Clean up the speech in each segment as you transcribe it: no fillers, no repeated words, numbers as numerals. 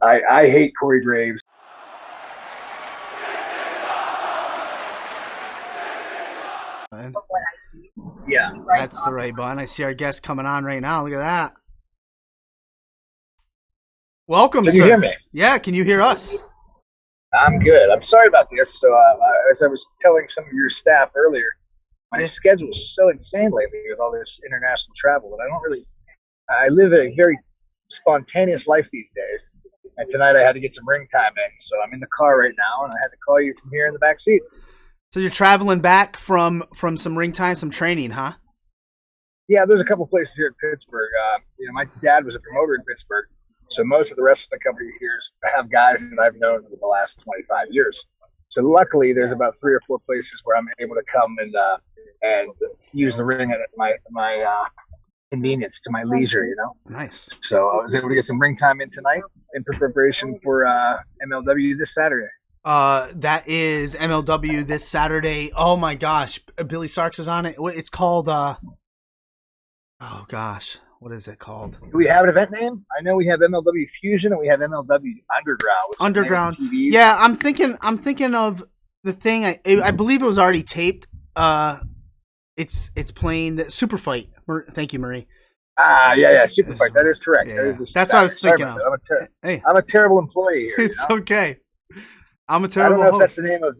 I hate Corey Graves. And Yeah. that's the right button. I see our guest coming on right now. Look at that. Welcome, Can you hear sir. me? Yeah, can you hear us? I'm good. I'm sorry about this. So, as I was telling some of your staff earlier, my Yeah. schedule is so insane lately with all this international travel that I don't really. I live a very spontaneous life these days. And tonight I had to get some ring time in, so I'm in the car right now, and I had to call you from here in the back seat. So you're traveling back from some ring time, some training, huh? Yeah, there's a couple places here in Pittsburgh. My dad was a promoter in Pittsburgh, so most of the rest of the company here have guys that I've known for the last 25 years. So luckily, there's about three or four places where I'm able to come and use the ring at my convenience to my leisure. Nice. So I was able to get some ring time in tonight in preparation for MLW this Saturday. That is MLW this Saturday. Oh my gosh, Billy Starks is on it. It's called oh gosh, what is it called? Do we have an event name? I know we have MLW Fusion and we have MLW Underground, which is the name of the Underground. TVs. Yeah, I'm thinking of the thing. I believe it was already taped. It's playing the Super Fight. Thank you, Marie. Yeah, Super Fight. That is correct. That Yeah, is this that's what I Saturday. was Sorry thinking about of. that. Hey, I'm a terrible employee here. it's okay. I'm a I don't terrible know if that's host. the name of.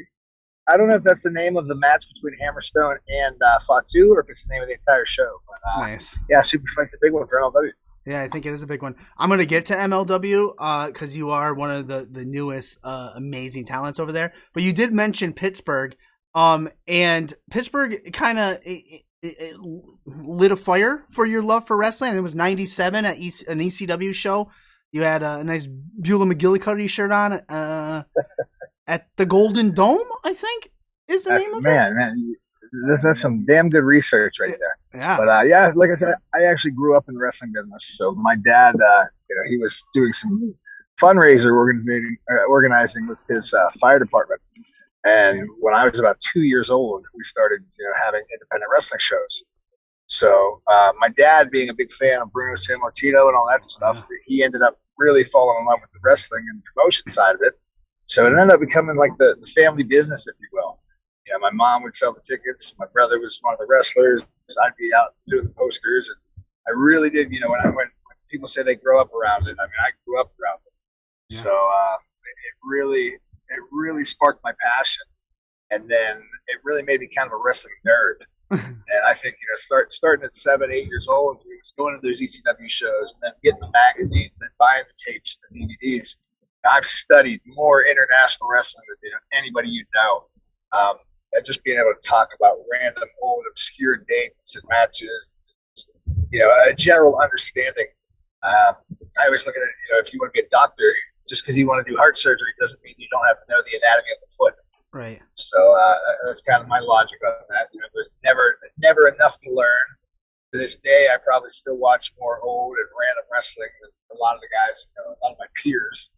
I don't know if that's the name of the match between Hammerstone and Fatu, or if it's the name of the entire show. But Nice. yeah, Super Fight's a big one for MLW. Yeah, I think it is a big one. I'm gonna get to MLW because you are one of the newest amazing talents over there. But you did mention Pittsburgh, and Pittsburgh kind of it lit a fire for your love for wrestling. It was '97 at an ECW show. You had a nice Beulah McGillicuddy shirt on at the Golden Dome, I think is the That's name of it. man. That's some damn good research right there. Yeah, But yeah, like I said, I actually grew up in the wrestling business. So my dad, he was doing some fundraiser organizing with his fire department. And when I was about 2 years old, we started, having independent wrestling shows. So my dad, being a big fan of Bruno Sammartino and all that stuff, yeah, he ended up really falling in love with the wrestling and promotion side of it. So it ended up becoming like the family business, if you will. Yeah, my mom would sell the tickets. My brother was one of the wrestlers. I'd be out doing the posters, and I really did. When people say they grow up around it, I mean, I grew up around it. yeah. So it really sparked my passion, and then it really made me kind of a wrestling nerd. And I think starting at 7, 8 years old, going to those ECW shows, and then getting the magazines, then buying the tapes and the DVDs. I've studied more international wrestling than anybody you know. And just being able to talk about random old obscure dates and matches, a general understanding. I always look at it, if you want to be a doctor, just because you want to do heart surgery doesn't mean you don't have to know the anatomy of the foot. Right. So that's kind of my logic on that. There's never enough to learn. To this day, I probably still watch more old and random wrestling than a lot of the guys, a lot of my peers.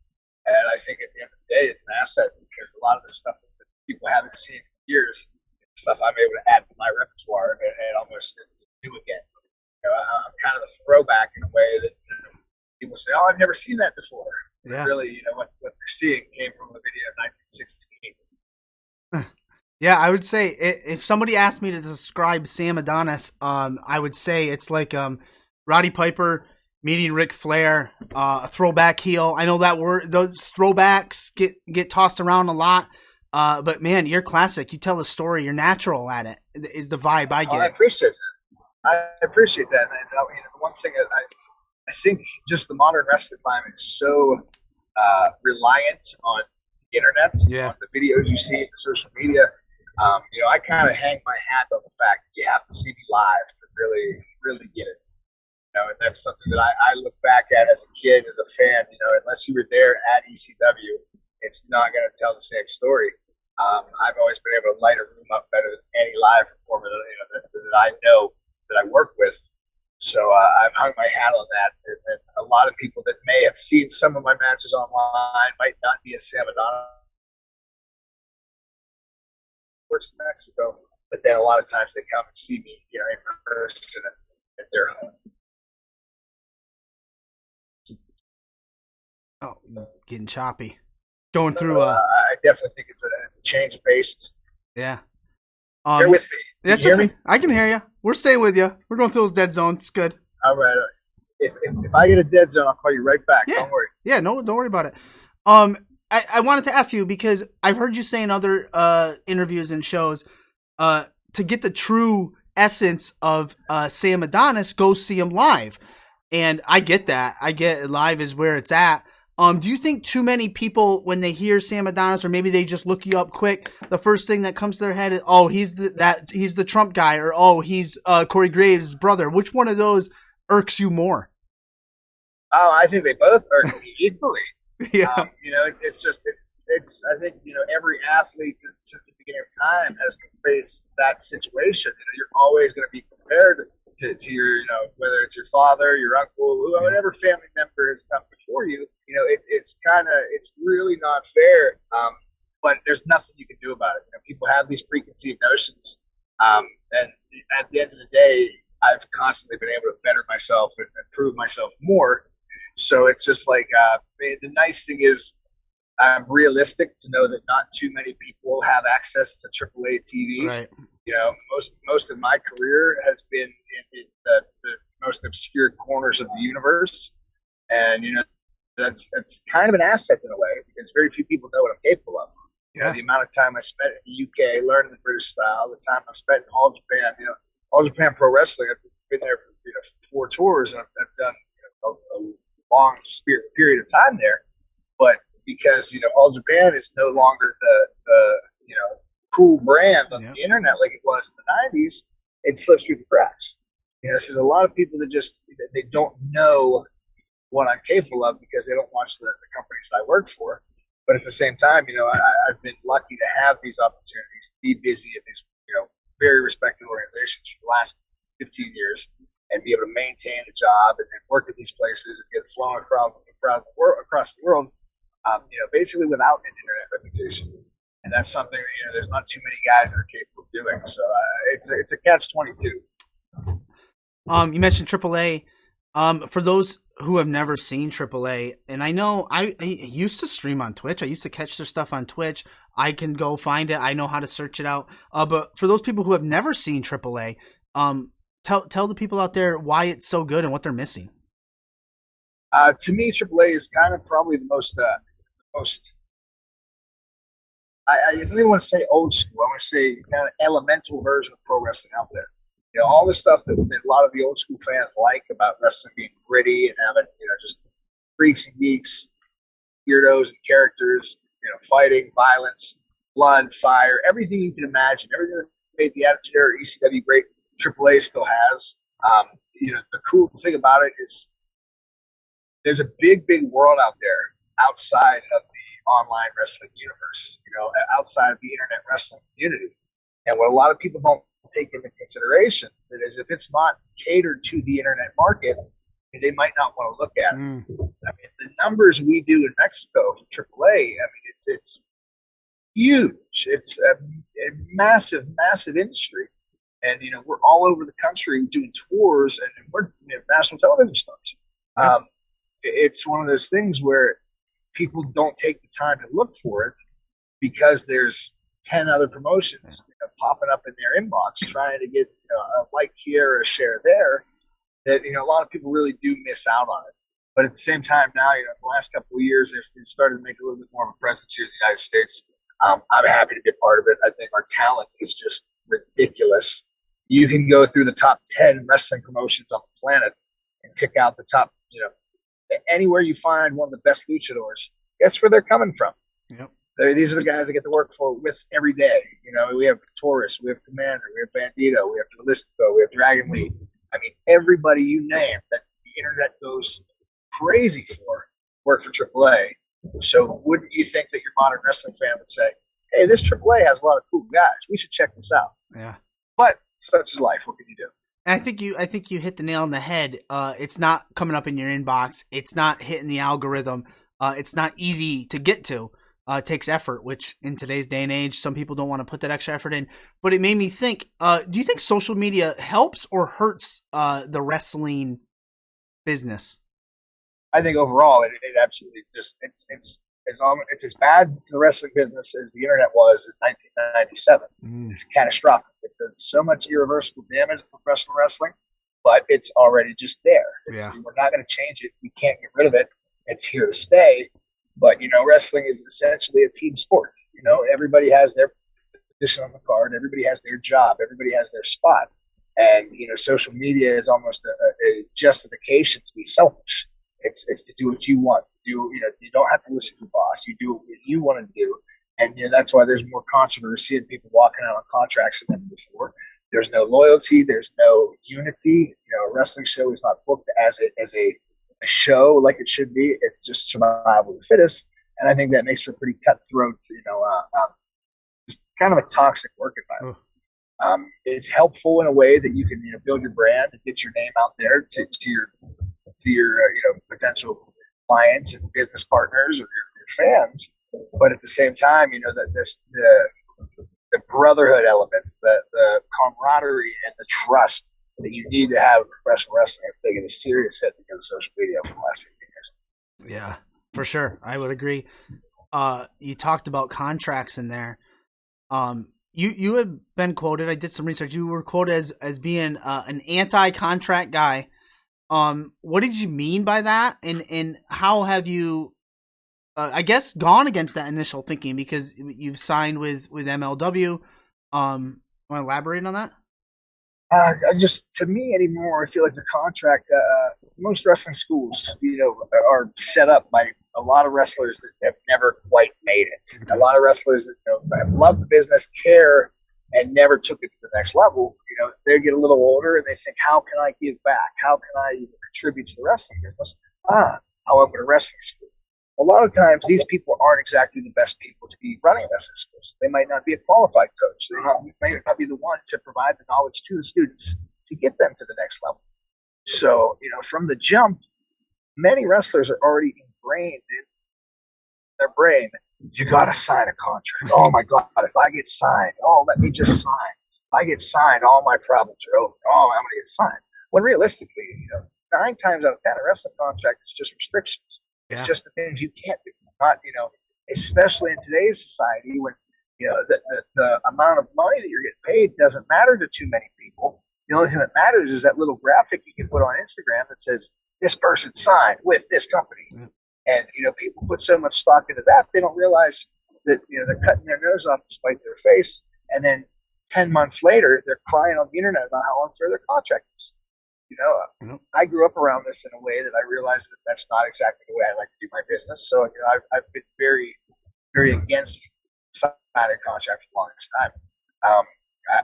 And I think at the end of the day, it's an asset because a lot of the stuff that people haven't seen in years, stuff I'm able to add to my repertoire and almost it's new again. I'm kind of a throwback in a way that people say, "Oh, I've never seen that before." But Yeah. really, what they're seeing came from a video of 1916. Yeah, I would say if somebody asked me to describe Sam Adonis, I would say it's like Roddy Piper meeting Ric Flair, a throwback heel. I know that word; those throwbacks get tossed around a lot, but man, you're classic. You tell the story. You're natural at it. Is the vibe I I get. appreciate that. I appreciate that. And one thing that I think just the modern wrestling climate is so reliant on the internet, Yeah, on the videos you see, the social media. I kind of hang my hat on the fact that you have to see me live to really, really get it. And that's something that I look back at as a kid, as a fan. Unless you were there at ECW, it's not going to tell the same story. I've always been able to light a room up better than any live performer that I know that I work with. So I've hung my hat on that. And a lot of people that may have seen some of my matches online might not be a Sam Adonis in Mexico, but then a lot of times they come and see me, in person at their home. Oh, getting choppy. Going So through I definitely think it's a change of pace. yeah. Bear with me. Can you That's hear okay. me? I can hear you. We're staying with you. We're going through those dead zones. It's good. All right. If I get a dead zone, I'll call you right back. Yeah. Don't worry. Yeah, no, don't worry about it. Um I wanted to ask you because I've heard you say in other interviews and shows to get the true essence of Sam Adonis, go see him live. And I get that. I get live is where it's at. Do you think too many people, when they hear Sam Adonis, or maybe they just look you up quick, the first thing that comes to their head is, oh, he's the Trump guy, or oh, he's Corey Graves' brother. Which one of those irks you more? Oh, I think they both irk me equally. Yeah, It's just it's I think every athlete since the beginning of time has faced that situation. You're always going to be compared to your whether it's your father, your uncle, yeah, whatever family member has come before you. It's really not fair. But there's nothing you can do about it. People have these preconceived notions, and at the end of the day, I've constantly been able to better myself and improve myself more. So it's just like the nice thing is I'm realistic to know that not too many people have access to AAA TV. right. Most of my career has been in the most obscure corners of the universe, and that's kind of an asset in a way because very few people know what I'm capable of. Yeah, The amount of time I spent in the UK learning the British style, the time I've spent in All Japan, All Japan Pro Wrestling. I've been there for 4 tours, and I've done a long period of time there. But because All Japan is no longer the cool brand on yeah, the internet like it was in the '90s, it slips through the cracks. So there's a lot of people that just they don't know what I'm capable of because they don't watch the companies I work for. But at the same time, I've been lucky to have these opportunities, be busy at these, very respected organizations for the last 15 years and be able to maintain a job and work at these places and get flown across the world, basically without an internet reputation. And that's something there's not too many guys that are capable of doing. So it's a catch 22. You mentioned AAA. For those who have never seen AAA, and I know I used to stream on Twitch. I used to catch their stuff on Twitch. I can go find it. I know how to search it out. But for those people who have never seen AAA, tell the people out there why it's so good and what they're missing. To me, AAA is kind of probably the most I don't even want to say old school. I want to say kind of elemental version of pro wrestling out there. All the stuff that a lot of the old school fans like about wrestling being gritty and having, just freaks and geeks, weirdos and characters, fighting, violence, blood, fire, everything you can imagine, everything that made the Attitude Era ECW great, AAA still has. The cool thing about it is there's a big, big world out there outside of the online wrestling universe, outside of the internet wrestling community. And what a lot of people don't take into consideration is if it's not catered to the internet market, they might not want to look at it. Mm, I mean, the numbers we do in Mexico for AAA, I mean, it's huge. It's a massive, massive industry. And, we're all over the country doing tours, and we're national television stars. yeah, It's one of those things where people don't take the time to look for it because there's 10 other promotions popping up in their inbox trying to get a like here or a share there that a lot of people really do miss out on it. But at the same time now, the last couple of years they've started to make a little bit more of a presence here in the United States. I'm happy to be a part of it. I think our talent is just ridiculous. You can go through the top 10 wrestling promotions on the planet and pick out the top, anywhere you find one of the best luchadors, guess where they're coming from? yep, These are the guys I get to work with every day. We have Taurus, we have Commander, we have Bandito, we have Listico, we have Dragon Lee. I mean, everybody you name that the internet goes crazy for work for AAA. So wouldn't you think that your modern wrestling fan would say, hey, this AAA has a lot of cool guys. We should check this out. yeah. But such is life. What can you do? And I think you hit the nail on the head. It's not coming up in your inbox. It's not hitting the algorithm. It's not easy to get to. It takes effort, which in today's day and age, some people don't want to put that extra effort in. But it made me think, do you think social media helps or hurts the wrestling business? I think overall it absolutely just it's as bad to the wrestling business as the internet was in 1997. Mm. It's catastrophic. It does so much irreversible damage to professional wrestling, but it's already just there. Yeah. We're not going to change it. We can't get rid of it. It's here to stay. But wrestling is essentially a team sport. Everybody has their position on the card. Everybody has their job. Everybody has their spot. And social media is almost a justification to be selfish. It's to do what you want. You don't have to listen to your boss. You do what you want to do, and that's why there's more controversy and people walking out on contracts than before. There's no loyalty. There's no unity. A wrestling show is not booked as a show like it should be. It's just survival of the fittest, and I think that makes for a pretty cutthroat, kind of a toxic work environment. It's helpful in a way that you can build your brand and get your name out there to your potential clients and business partners or your fans. But at the same time, that the brotherhood elements, the camaraderie and the trust that you need to have in professional wrestling has taken a serious hit because of social media over the last 15 years. Yeah, for sure. I would agree. You talked about contracts in there. You have been quoted. I did some research. You were quoted as being an anti-contract guy. What did you mean by that? And how have you, I guess, gone against that initial thinking because you've signed with MLW? Want to elaborate on that? To me anymore, I feel like the contract, most wrestling schools, are set up by a lot of wrestlers that have never quite made it. Okay. A lot of wrestlers that love the business, care, and never took it to the next level. They get a little older and they think, how can I give back? How can I contribute to the wrestling business? I'll open a wrestling school. A lot of times, these people aren't exactly the best people to be running wrestling schools. They might not be a qualified coach. They might not be the one to provide the knowledge to the students to get them to the next level. So, from the jump, many wrestlers are already ingrained in their brain. You got to sign a contract. Oh my God! If I get signed, let me just sign. If I get signed, all my problems are over. Oh, I'm going to get signed. When realistically, 9 times out of 10, a wrestling contract is just restrictions. Yeah. It's just the things you can't do. Not, especially in today's society when, the amount of money that you're getting paid doesn't matter to too many people. The only thing that matters is that little graphic you can put on Instagram that says, this person signed with this company. Yeah. And, people put so much stock into that, they don't realize that, they're cutting their nose off to spite their face. And then 10 months later, they're crying on the internet about how unfair their contract is. I grew up around this in a way that I realized that that's not exactly the way I like to do my business. So, I've been very, very against signing a contract for the longest time.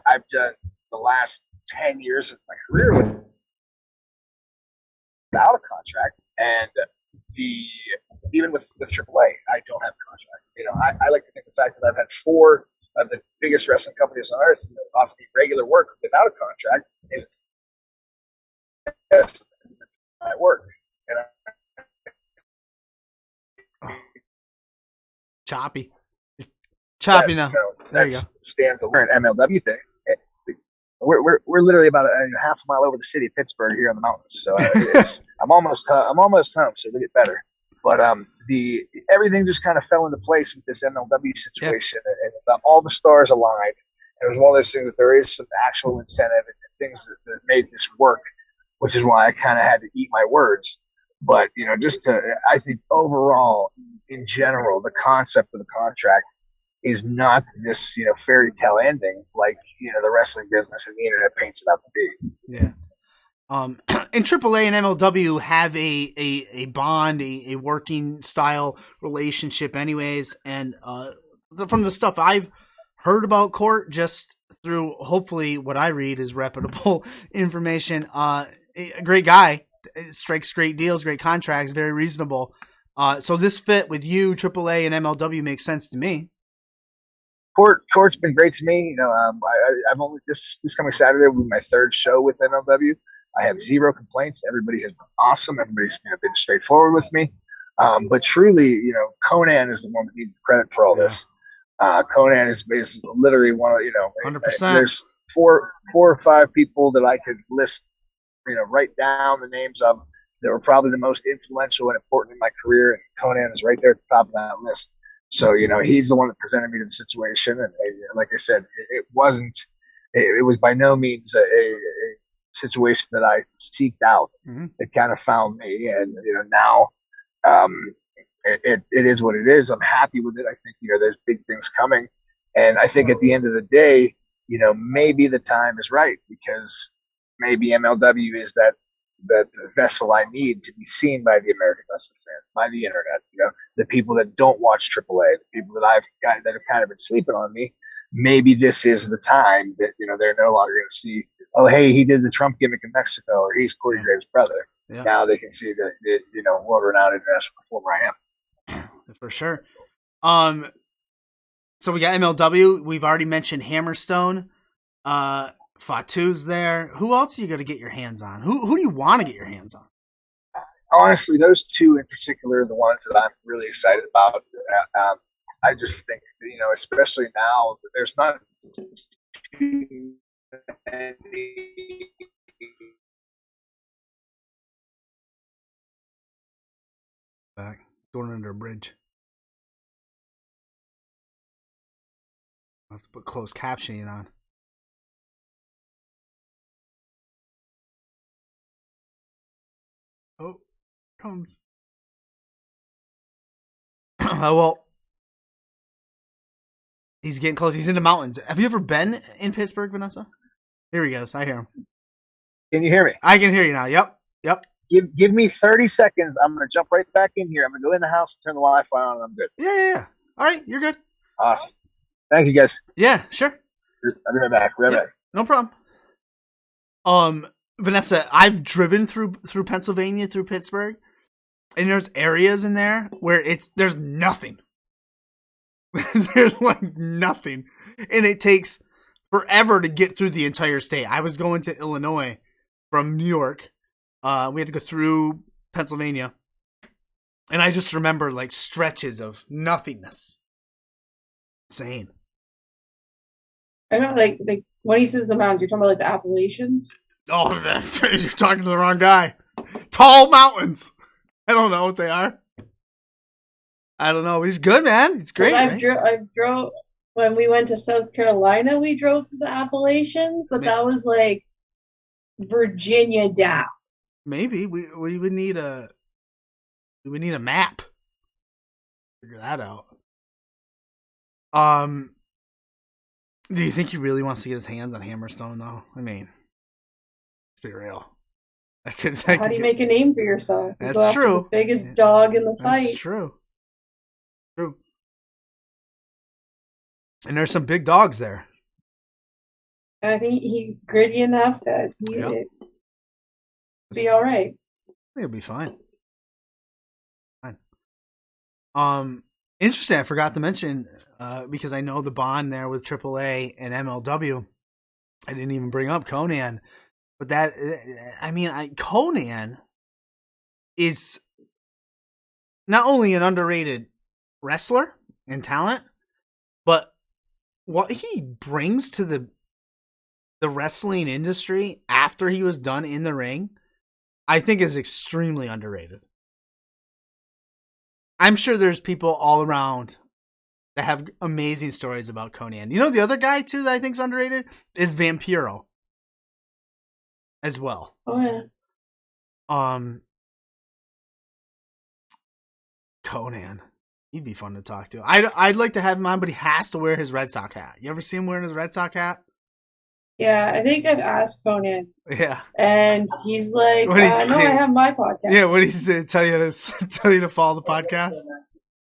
I've done the last 10 years of my career without a contract, and even with AAA, I don't have a contract. I like to think the fact that I've had 4 of the biggest wrestling companies on earth offer me regular work without a contract. It's my work. Choppy now. There you go. Stands a current MLW thing. We're literally about a half a mile over the city of Pittsburgh here in the mountains. So I'm almost home. So it'll get better. But everything just kind of fell into place with this MLW situation, and all the stars aligned. And it was one of those things that there is some actual incentive and things that made this work, which is why I kind of had to eat my words. But, I think overall, in general, the concept of the contract is not this, fairy tale ending like, the wrestling business and the internet paints it out to be. Yeah. And AAA and MLW have a bond, a working style relationship anyways. And from the stuff I've heard about Court, just through hopefully what I read is reputable information, a great guy, strikes great deals, great contracts, very reasonable. So this fit with you, AAA and MLW makes sense to me. Court's been great to me. I've only this coming Saturday will be my 3rd show with MLW. I have 0 complaints. Everybody has been awesome. Everybody's been straightforward with me. But truly, Konnan is the one that needs the credit for all this. Konnan is literally one of 100%. There's 4 or 5 people that I could list, write down the names of that were probably the most influential and important in my career, and Konnan is right there at the top of that list. So, he's the one that presented me to the situation. And like I said, it was by no means a situation that I seeked out. Mm-hmm. It kind of found me. And, now um, it is what it is. I'm happy with it. I think, there's big things coming. And I think at the end of the day, maybe the time is right, because maybe MLW is that vessel I need to be seen by the American wrestling fans, by the internet, the people that don't watch AAA, the people that that have kind of been sleeping on me. Maybe this is the time that, they're no longer going to see, oh, hey, he did the Trump gimmick in Mexico, or he's Corey Graves' brother. Yeah. Now they can see that, world-renowned international performer I am. For sure. So we got MLW. We've already mentioned Hammerstone. Fatu's there. Who else are you going to get your hands on? Who do you want to get your hands on? Honestly, those two in particular are the ones that I'm really excited about. I just think, especially now, there's not back going under a bridge. I have to put closed captioning on. Oh, comes. Oh, well. He's getting close. He's in the mountains. Have you ever been in Pittsburgh, Vanessa? Here he goes. I hear him. Can you hear me? I can hear you now. Yep. Give me 30 seconds. I'm going to jump right back in here. I'm going to go in the house, turn the Wi-Fi on, and I'm good. Yeah. All right. You're good. Awesome. Thank you, guys. Yeah, sure. I'll be right back. Back. No problem. Vanessa, I've driven through Pennsylvania, through Pittsburgh, and there's areas in there where there's nothing. There's like nothing. And it takes forever to get through the entire state. I was going to Illinois from New York. We had to go through Pennsylvania. And I just remember like stretches of nothingness. Insane. I know, like when he says the mountains, you're talking about like the Appalachians? Oh, you're talking to the wrong guy. Tall mountains. I don't know what they are. I don't know. He's good, man. He's great. I drove when we went to South Carolina. We drove through the Appalachians, but that was like Virginia down. Maybe we would need a map. Figure that out. Do you think he really wants to get his hands on Hammerstone, though? I mean, let's be real. How do you make a name for yourself? That's true. The biggest dog in the fight. That's true. And there's some big dogs there. I think he's gritty enough that he'll be all right. He'll be fine. Interesting. I forgot to mention because I know the bond there with AAA and MLW. I didn't even bring up Konnan, but Konnan is not only an underrated wrestler and talent, but what he brings to the wrestling industry after he was done in the ring, I think is extremely underrated. I'm sure there's people all around that have amazing stories about Konnan. You know, the other guy too that I think is underrated is Vampiro as well. Oh yeah. Konnan. He'd be fun to talk to. I'd like to have him on, but he has to wear his Red Sox hat. You ever see him wearing his Red Sox hat? Yeah, I think I've asked Konnan. Yeah. And he's like, no, I have my podcast. Yeah, what did he say? Tell you to follow the podcast?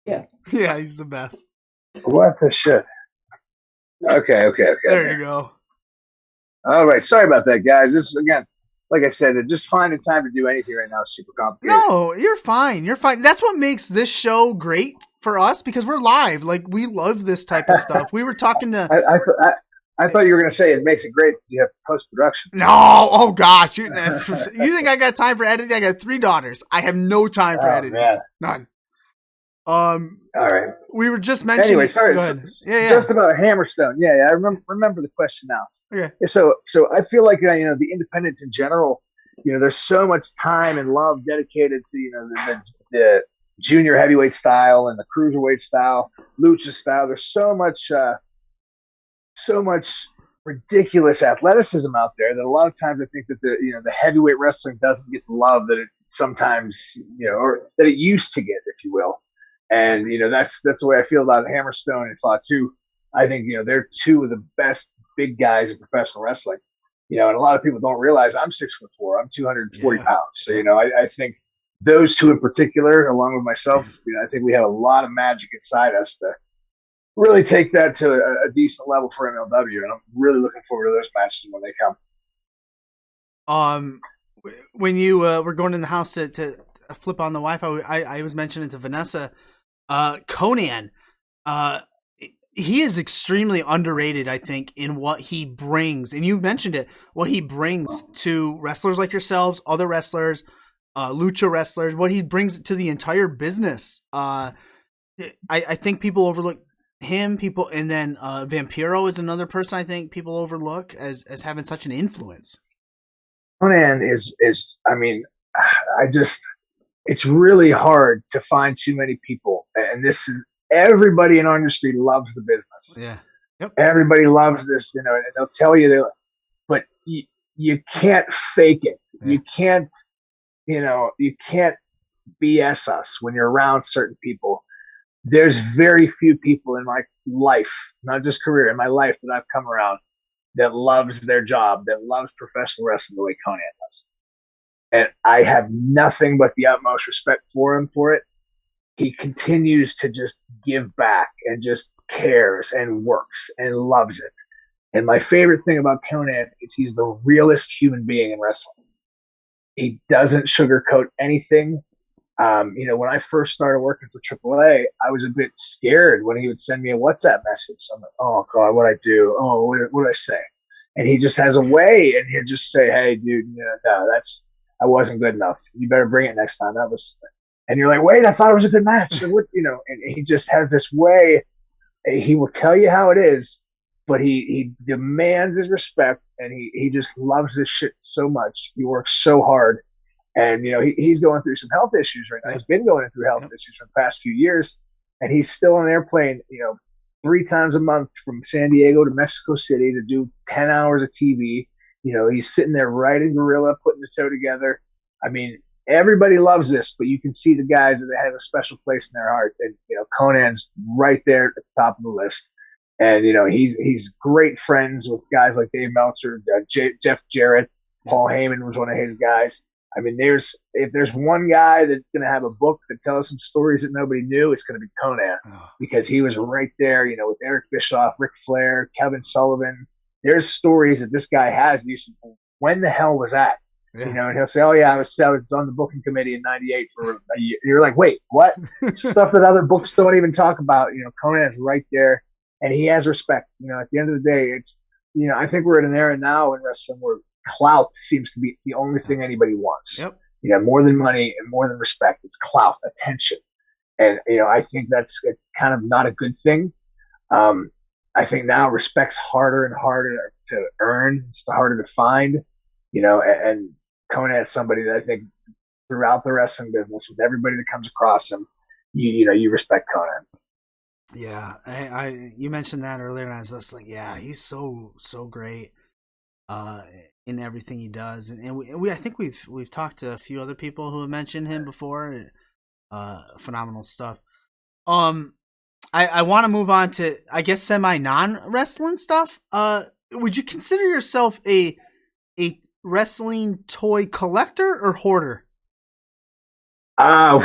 Yeah. Yeah, he's the best. What the shit? Okay. There you go. All right. Sorry about that, guys. This is, again, like I said, just finding time to do anything right now is super complicated. No, you're fine. That's what makes this show great for us, because we're live. Like, we love this type of stuff. We were talking to... I thought you were going to say it makes it great if you have post-production. No. Oh, gosh. You think I got time for editing? I got 3 daughters. I have no time for editing. Man. None. All right. We were just mentioning... Anyway, sorry. Go ahead. Yeah. Just about Hammerstone. Yeah, I remember the question now. Okay. So I feel like, the independents in general, there's so much time and love dedicated to the junior heavyweight style and the cruiserweight style, lucha style. There's so much ridiculous athleticism out there that a lot of times I think that the heavyweight wrestling doesn't get the love that it sometimes or that it used to get, if you will. And that's the way I feel about Hammerstone and Fatu. I think they're two of the best big guys in professional wrestling. And a lot of people don't realize I'm 6'4". I'm 240 pounds. So I think those two in particular, along with myself, I think we have a lot of magic inside us to really take that to a decent level for MLW, and I'm really looking forward to those matches when they come. When you were going in the house to flip on the Wi-Fi, I was mentioning to Vanessa, Konnan, he is extremely underrated, I think, in what he brings, and you mentioned it, what he brings to wrestlers like yourselves, other wrestlers, lucha wrestlers, what he brings to the entire business. I think people overlook him, and then Vampiro is another person I think people overlook as having such an influence. Konnan is I mean, it's really hard to find too many people, and this is everybody in our industry loves the business. Yeah, yep. Everybody loves this, and they'll tell you but you can't fake it. Yeah. You can't BS us when you're around certain people. There's very few people in my life, not just career, in my life that I've come around that loves their job, that loves professional wrestling the way Konnan does. And I have nothing but the utmost respect for him for it. He continues to just give back and just cares and works and loves it. And my favorite thing about Konnan is he's the realest human being in wrestling. He doesn't sugarcoat anything. When I first started working for AAA, I was a bit scared when he would send me a WhatsApp message. I'm like, oh God, what'd I do? Oh, what did I say? And he just has a way, and he'll just say, hey, dude, I wasn't good enough. You better bring it next time. And you're like, wait, I thought it was a good match. And he just has this way. He will tell you how it is, but he demands his respect, and he just loves this shit so much. He works so hard. And, he's going through some health issues right now. He's been going through health issues for the past few years, and he's still on an airplane, 3 times a month from San Diego to Mexico City to do 10 hours of TV. He's sitting there writing Gorilla, putting the show together. I mean, everybody loves this, but you can see the guys that have a special place in their heart. And, Konnan's right there at the top of the list. And, he's great friends with guys like Dave Meltzer, Jeff Jarrett. Paul Heyman was one of his guys. I mean, if there's one guy that's going to have a book that tells some stories that nobody knew, it's going to be Konnan, because he was right there, with Eric Bischoff, Ric Flair, Kevin Sullivan. There's stories that this guy has. And you say, when the hell was that? Yeah. And he'll say, oh yeah, I was on the booking committee in '98 for a year. You're like, wait, what? Stuff that other books don't even talk about. Konnan's right there, and he has respect. At the end of the day, it's, I think we're in an era now in wrestling where clout seems to be the only thing anybody wants. Yep. More than money and more than respect. It's clout, attention. And, I think it's kind of not a good thing. I think now respect's harder and harder to earn. It's harder to find, and Konnan is somebody that I think throughout the wrestling business, with everybody that comes across him, you respect Konnan. Yeah. You mentioned that earlier, and I was just like, yeah, he's so great. In everything he does, and we I think we've talked to a few other people who have mentioned him before. Phenomenal stuff. I want to move on to, I guess, semi non-wrestling stuff. Would you consider yourself a wrestling toy collector or hoarder? I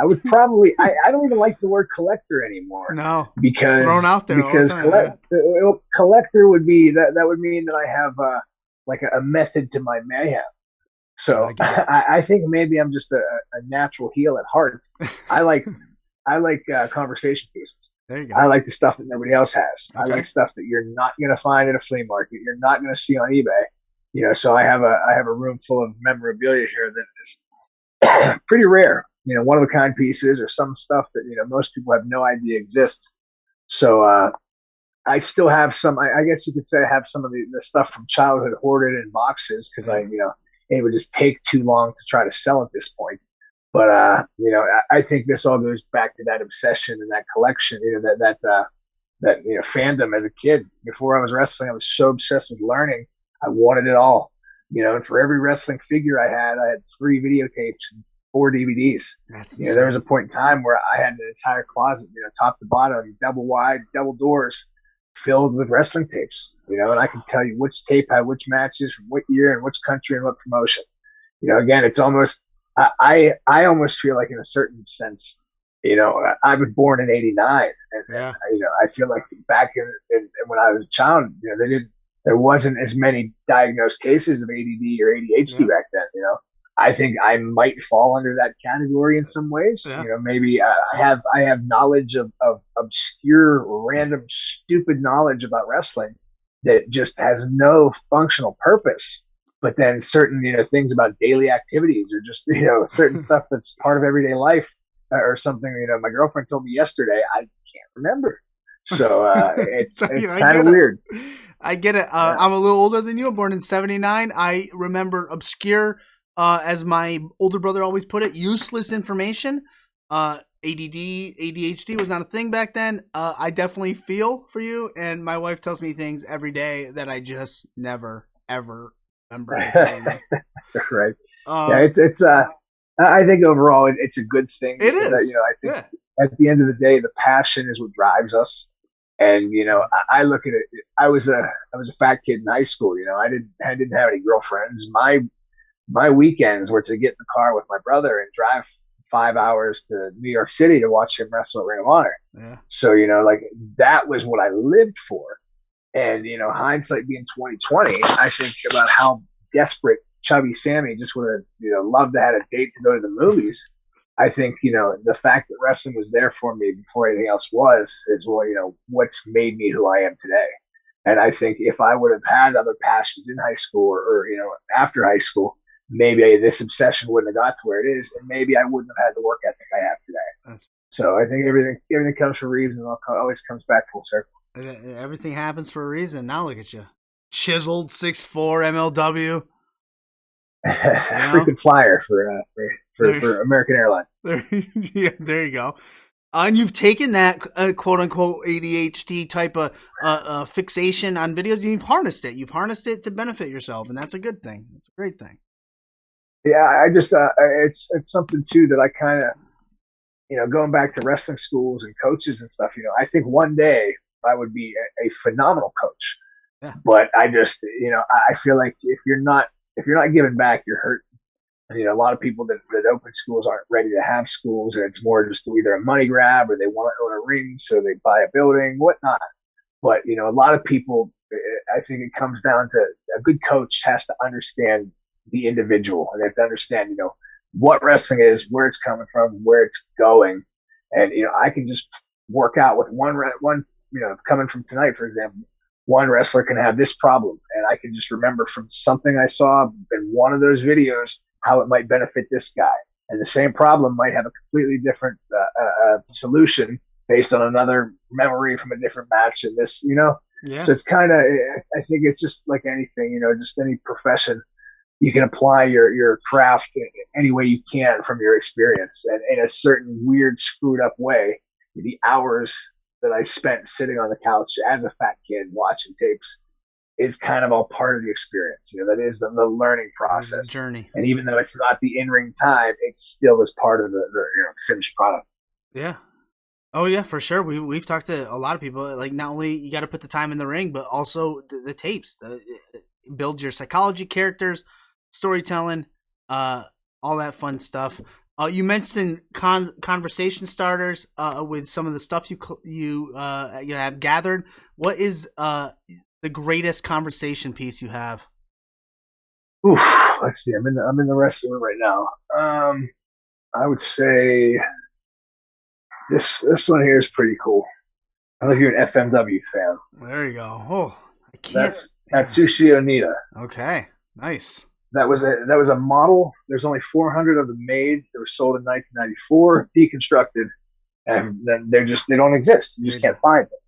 would probably. I don't even like the word collector anymore. No, because it's thrown out there. Because collector would be that would mean that I have like a method to my mayhem. So I think maybe I'm just a natural heel at heart. I like conversation pieces. There you go. I like the stuff that nobody else has. Okay. I like stuff that you're not going to find at a flea market. You're not going to see on eBay. So I have a room full of memorabilia here that is pretty rare. One of a kind pieces, or some stuff that most people have no idea exists. So I still have some. I guess you could say I have some of the stuff from childhood hoarded in boxes, because it would just take too long to try to sell at this point. But I think this all goes back to that obsession and that collection, that fandom as a kid. Before I was wrestling, I was so obsessed with learning. I wanted it all. And for every wrestling figure I had 3 videotapes and 4 DVDs. There was a point in time where I had an entire closet, top to bottom, double wide, double doors, filled with wrestling tapes. And I can tell you which tape had which matches from what year and which country and what promotion. Again, it's almost I almost feel like in a certain sense, I was born in '89, and I feel like back in when I was a child, there wasn't as many diagnosed cases of ADD or ADHD back then. I think I might fall under that category in some ways. Maybe I have knowledge of obscure, random, stupid knowledge about wrestling that just has no functional purpose. But then certain, things about daily activities or just, certain stuff that's part of everyday life or something, my girlfriend told me yesterday, I can't remember. So it's kind of weird. I get it. I'm a little older than you. I'm born in '79. I remember obscure, as my older brother always put it, useless information. ADD, ADHD was not a thing back then. I definitely feel for you. And my wife tells me things every day that I just never, ever remember. Right. It's I think overall it's a good thing. It is. I think at the end of the day, the passion is what drives us. And I look at it. I was a fat kid in high school. I didn't have any girlfriends. My weekends were to get in the car with my brother and drive 5 hours to New York City to watch him wrestle at Ring of Honor. Yeah. So like that was what I lived for. And hindsight being 2020, I think about how desperate Chubby Sammy just would have loved to have a date to go to the movies. I think, the fact that wrestling was there for me before anything else is what's made me who I am today. And I think if I would have had other passions in high school or after high school, maybe this obsession wouldn't have got to where it is. And maybe I wouldn't have had the work ethic I have today. So I think everything comes for a reason. And always comes back full circle. Everything happens for a reason. Now look at you. Chiseled 6'4" MLW. Freaking flyer for American Airlines. There you go. And you've taken that quote unquote ADHD type of fixation on videos and you've harnessed it. You've harnessed it to benefit yourself, and that's a good thing. It's a great thing. Yeah, I just it's something too that I kind of going back to wrestling schools and coaches and stuff. I think one day I would be a phenomenal coach. Yeah. But I just I feel like if you're not giving back, you're hurt. A lot of people that open schools aren't ready to have schools, and it's more just either a money grab or they want to own a ring, so they buy a building, whatnot. But a lot of people, I think it comes down to a good coach has to understand the individual, and they have to understand, what wrestling is, where it's coming from, where it's going, and I can just work out with one, coming from tonight, for example. One wrestler can have this problem, and I can just remember from something I saw in one of those videos how it might benefit this guy. And the same problem might have a completely different solution based on another memory from a different match. And this, Yeah. So it's kind of, I think it's just like anything, just any profession. You can apply your craft any way you can from your experience. And in a certain weird, screwed up way, the hours that I spent sitting on the couch as a fat kid watching tapes is kind of all part of the experience. That is the learning process. The journey. And even though it's not the in-ring time, it still is part of the finished product. Yeah. Oh yeah, for sure. We've talked to a lot of people. Like, not only you got to put the time in the ring, but also the tapes. It builds your psychology, characters, storytelling, all that fun stuff. You mentioned conversation starters with some of the stuff you have gathered. What is the greatest conversation piece you have? Oof, let's see. I'm in the wrestling room right now. I would say this one here is pretty cool. I don't know if you're an FMW fan. There you go. Oh, I can't. That's Atsushi Onita. Okay, nice. That was a model. There's only 400 of them made. They were sold in 1994, deconstructed, and then they don't exist. You just can't find them.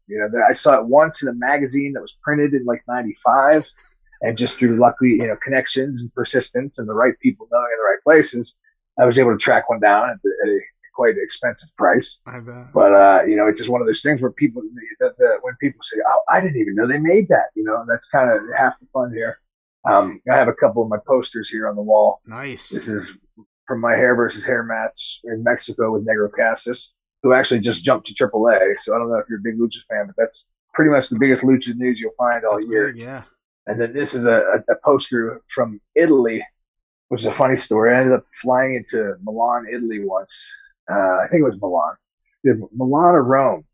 I saw it once in a magazine that was printed in like '95, And just through luckily, connections and persistence and the right people knowing in the right places, I was able to track one down at a quite expensive price. I bet. But it's just one of those things where people, when people say, "Oh, I didn't even know they made that," that's kind of half the fun here. I have a couple of my posters here on the wall. Nice. This is from my hair versus hair match in Mexico with Negro Casas, who actually just jumped to AAA. So I don't know if you're a big lucha fan, but that's pretty much the biggest lucha news you'll find all year. Big, yeah. And then this is a poster from Italy, which is a funny story. I ended up flying into Milan, Italy once. I think it was Milan. Milan or Rome.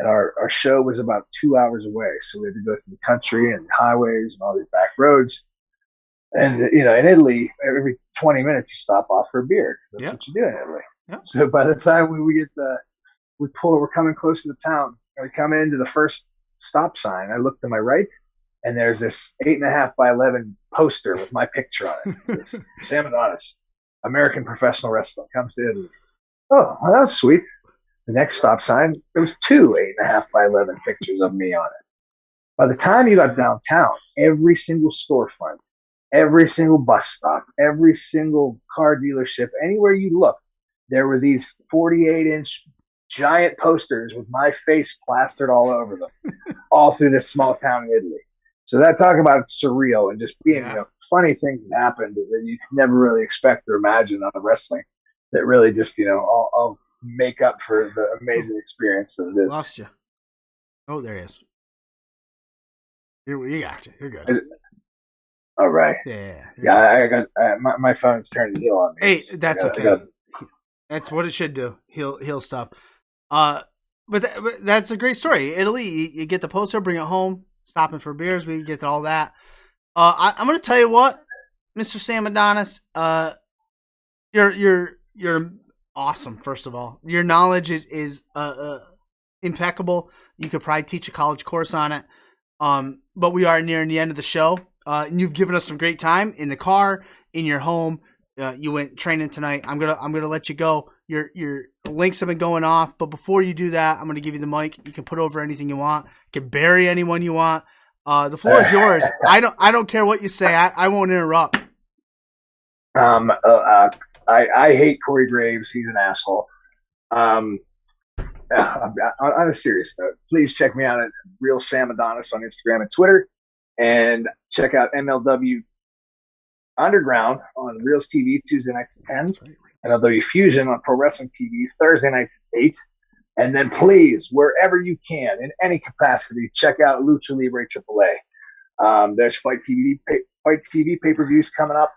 And our show was about 2 hours away. So we had to go through the country and highways and all these back roads. And, in Italy, every 20 minutes you stop off for a beer. That's what you do in Italy. Yep. So by the time we're coming close to the town, we come into the first stop sign. I look to my right, and there's this 8.5 by 11 poster with my picture on it. It says, Sam Adonis, American professional wrestler, comes to Italy. Oh, well, that's sweet. The next stop sign, there was 2 8.5 by 11 pictures of me on it. By the time you got downtown, every single storefront, every single bus stop, every single car dealership, anywhere you look, there were these 48-inch giant posters with my face plastered all over them, all through this small town in Italy. So that talk about surreal and just being, funny things that happened that you could never really expect or imagine on wrestling that really just, all make up for the amazing experience that it is. Lost you. Oh, there he is. You got you. You're good. All right. Yeah. I got my phone's turned to heel on me. Hey, that's okay. That's what it should do. Heal stuff. But that's a great story. Italy, you get the poster, bring it home, stopping for beers. We get all that. I'm going to tell you what, Mr. Sam Adonis. You're awesome. First of all, your knowledge is impeccable. You could probably teach a college course on it. But we are nearing the end of the show. And you've given us some great time in the car, in your home. You went training tonight. I'm gonna let you go. Your links have been going off, but before you do that, I'm gonna give you the mic. You can put over anything you want. You can bury anyone you want. The floor is yours. I don't care what you say. I won't interrupt. I hate Corey Graves. He's an asshole. On a serious note, please check me out at Real Sam Adonis on Instagram and Twitter, and check out MLW Underground on Reels TV Tuesday nights at 10, MLW Fusion on Pro Wrestling TV Thursday nights at 8, and then please, wherever you can, in any capacity, check out Lucha Libre AAA. There's Fight TV pay-per-views coming up.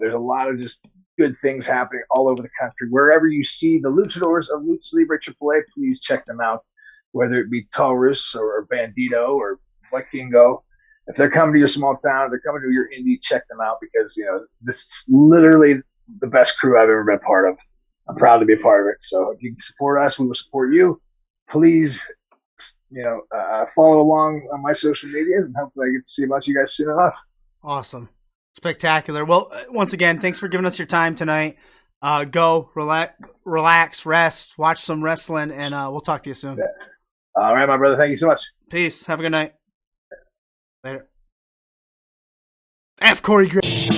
There's a lot of just good things happening all over the country. Wherever you see the luchadors of Lucha Libre AAA, please check them out, whether it be Taurus or Bandito or Vikingo. If they're coming to your small town, if they're coming to your indie, check them out because, this is literally the best crew I've ever been part of. I'm proud to be a part of it. So if you can support us, we will support you. Please, follow along on my social medias, and hopefully I get to see a bunch of you guys soon enough. Awesome. Spectacular. Well, once again, thanks for giving us your time tonight. Go, relax, rest, watch some wrestling, and we'll talk to you soon. Yeah. All right, my brother. Thank you so much. Peace. Have a good night. Later. F. Corey Graves.